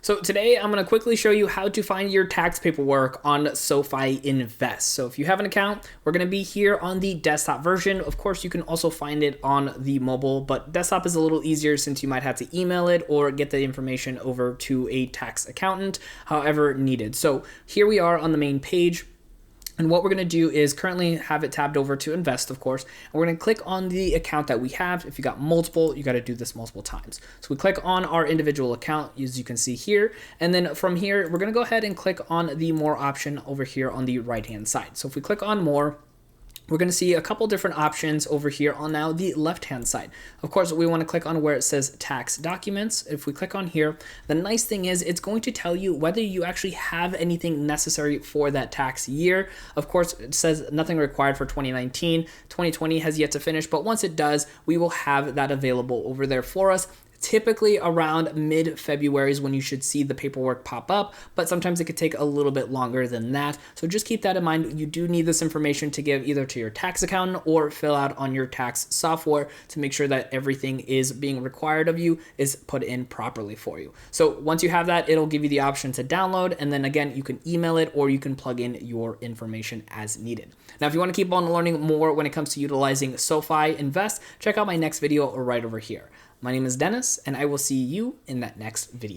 So today I'm going to quickly show you how to find your tax paperwork on SoFi Invest. So if you have an account, we're going to be here on the desktop version. Of course, you can also find it on the mobile, but desktop is a little easier since you might have to email it or get the information over to a tax accountant, however needed. So here we are on the main page. And what we're going to do is currently have it tabbed over to invest, of course. And we're going to click on the account that we have. If you got multiple, you got to do this multiple times. So we click on our individual account, as you can see here. And then from here, we're going to go ahead and click on the more option over here on the right-hand side. So if we click on more, we're going to see a couple different options over here on now the left-hand side. Of course, we want to click on where it says tax documents. If we click on here, the nice thing is it's going to tell you whether you actually have anything necessary for that tax year. Of course, it says nothing required for 2019. 2020 has yet to finish, but once it does, we will have that available over there for us. Typically around mid-February is when you should see the paperwork pop up, but sometimes it could take a little bit longer than that. So just keep that in mind. You do need this information to give either to your tax accountant or fill out on your tax software to make sure that everything is being required of you is put in properly for you. So once you have that, it'll give you the option to download, and then again, you can email it or you can plug in your information as needed. Now, if you want to keep on learning more when it comes to utilizing SoFi Invest, check out my next video right over here. My name is Dennis, and I will see you in that next video.